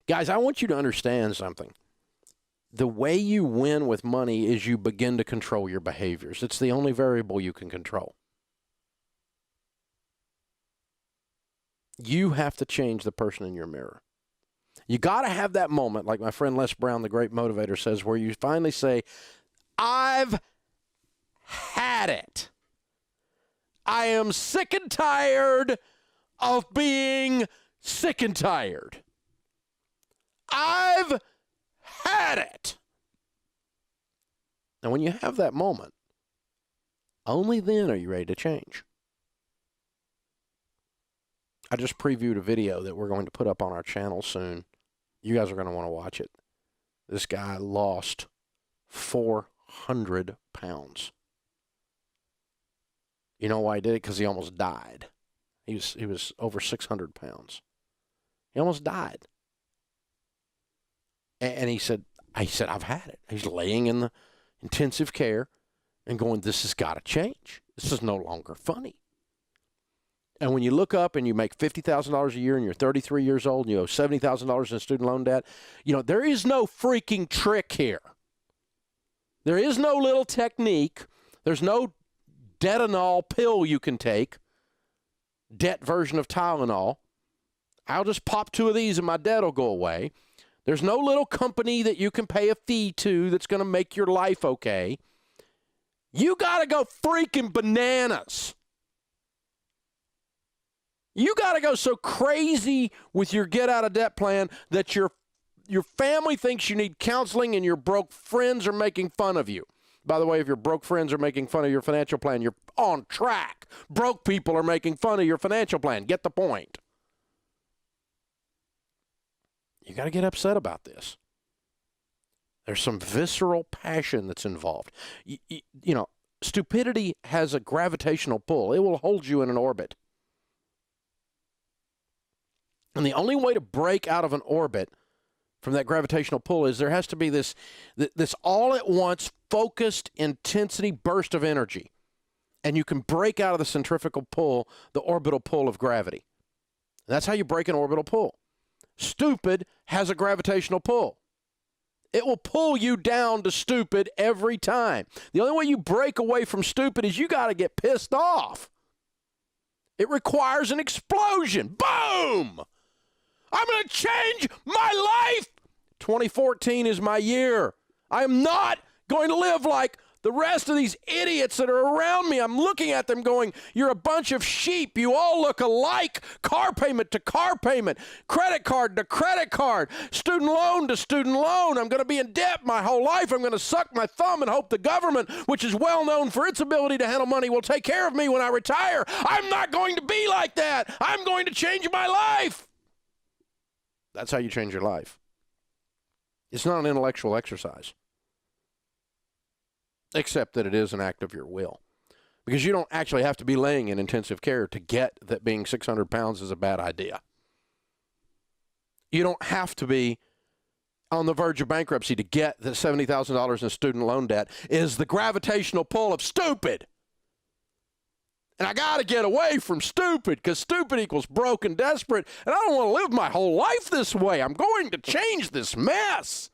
Guys, I want you to understand something. The way you win with money is you begin to control your behaviors. It's the only variable you can control. You have to change the person in your mirror. You got to have that moment, like my friend Les Brown, the great motivator, says, where you finally say, I've had it. I am sick and tired of being sick and tired. I've had it. And when you have that moment, only then are you ready to change. I just previewed a video that we're going to put up on our channel soon. You guys are going to want to watch it. This guy lost 400 pounds. You know why he did it? Because he almost died. He was over 600 pounds. He almost died. And he said, I've had it. He's laying in the intensive care and going, this has got to change. This is no longer funny. And when you look up and you make $50,000 a year and you're 33 years old and you owe $70,000 in student loan debt, there is no freaking trick here. There is no little technique. There's no Detanol pill you can take, debt version of Tylenol. I'll just pop 2 of these and my debt will go away. There's no little company that you can pay a fee to that's going to make your life okay. You got to go freaking bananas. You got to go so crazy with your get-out-of-debt plan that your family thinks you need counseling and your broke friends are making fun of you. By the way, if your broke friends are making fun of your financial plan, you're on track. Broke people are making fun of your financial plan. Get the point. You got to get upset about this. There's some visceral passion that's involved. Stupidity has a gravitational pull. It will hold you in an orbit. And the only way to break out of an orbit from that gravitational pull is there has to be this all-at-once focused intensity burst of energy. And you can break out of the centrifugal pull, the orbital pull of gravity. And that's how you break an orbital pull. Stupid has a gravitational pull. It will pull you down to stupid every time. The only way you break away from stupid is you got to get pissed off. It requires an explosion. Boom! I'm going to change my life. 2014 is my year. I am not going to live like the rest of these idiots that are around me. I'm looking at them going, you're a bunch of sheep. You all look alike. Car payment to car payment, credit card to credit card, student loan to student loan. I'm going to be in debt my whole life. I'm going to suck my thumb and hope the government, which is well known for its ability to handle money, will take care of me when I retire. I'm not going to be like that. I'm going to change my life. That's how you change your life. It's not an intellectual exercise. Except that it is an act of your will. Because you don't actually have to be laying in intensive care to get that being 600 pounds is a bad idea. You don't have to be on the verge of bankruptcy to get that $70,000 in student loan debt is the gravitational pull of stupid. And I got to get away from stupid because stupid equals broke and desperate. And I don't want to live my whole life this way. I'm going to change this mess.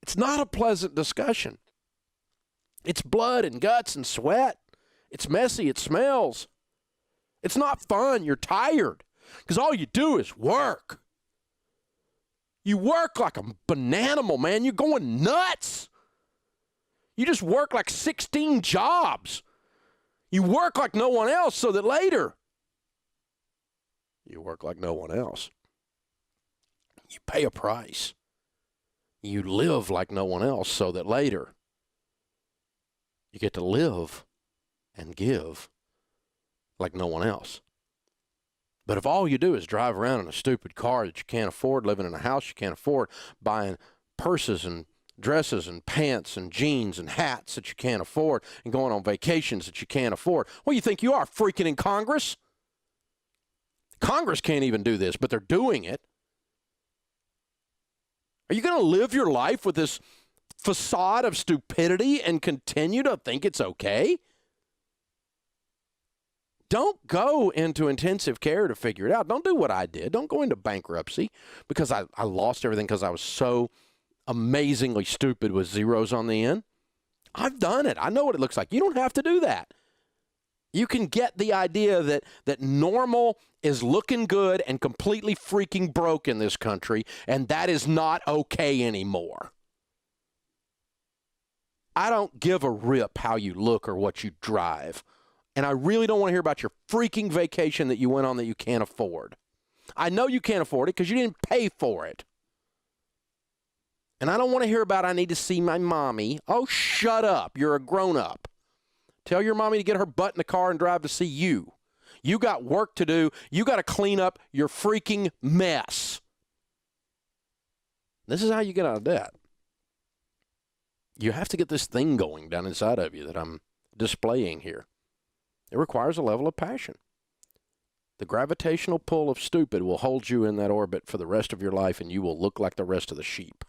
It's not a pleasant discussion. It's blood and guts and sweat. It's messy. It smells. It's not fun. You're tired because all you do is work. You work like a bananimal, man. You're going nuts. You just work like 16 jobs. You work like no one else so that later you work like no one else. You pay a price. You live like no one else so that later you get to live and give like no one else. But if all you do is drive around in a stupid car that you can't afford, living in a house you can't afford, buying purses and dresses and pants and jeans and hats that you can't afford, and going on vacations that you can't afford, what do you think you are, freaking in Congress? Congress can't even do this, but they're doing it. Are you going to live your life with this facade of stupidity and continue to think it's okay? Don't go into intensive care to figure it out. Don't do what I did. Don't go into bankruptcy because I lost everything because I was so amazingly stupid with zeros on the end. I've done it. I know what it looks like. You don't have to do that. You can get the idea that normal is looking good and completely freaking broke in this country, and that is not okay anymore. I don't give a rip how you look or what you drive. And I really don't want to hear about your freaking vacation that you went on that you can't afford. I know you can't afford it because you didn't pay for it. And I don't want to hear about I need to see my mommy. Oh, shut up. You're a grown-up. Tell your mommy to get her butt in the car and drive to see you. You got work to do. You got to clean up your freaking mess. This is how you get out of debt. You have to get this thing going down inside of you that I'm displaying here. It requires a level of passion. The gravitational pull of stupid will hold you in that orbit for the rest of your life, and you will look like the rest of the sheep.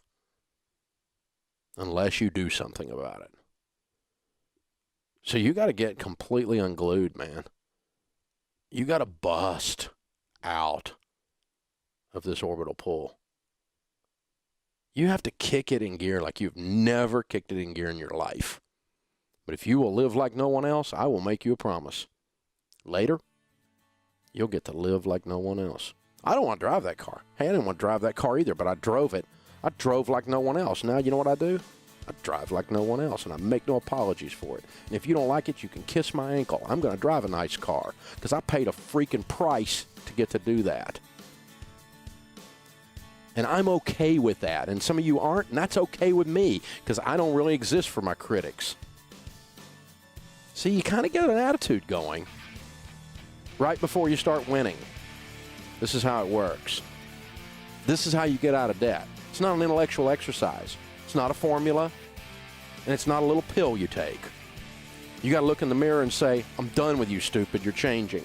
Unless you do something about it. So you got to get completely unglued, man. You got to bust out of this orbital pull. You have to kick it in gear like you've never kicked it in gear in your life. But if you will live like no one else, I will make you a promise. Later, you'll get to live like no one else. I don't want to drive that car. Hey, I didn't want to drive that car either, but I drove it. I drove like no one else. Now, you know what I do? I drive like no one else, and I make no apologies for it. And if you don't like it, you can kiss my ankle. I'm going to drive a nice car because I paid a freaking price to get to do that. And I'm okay with that. And some of you aren't, and that's okay with me because I don't really exist for my critics. See, you kind of get an attitude going right before you start winning. This is how it works. This is how you get out of debt. It's not an intellectual exercise. It's not a formula, and it's not a little pill you take. You got to look in the mirror and say, I'm done with you, stupid. You're changing.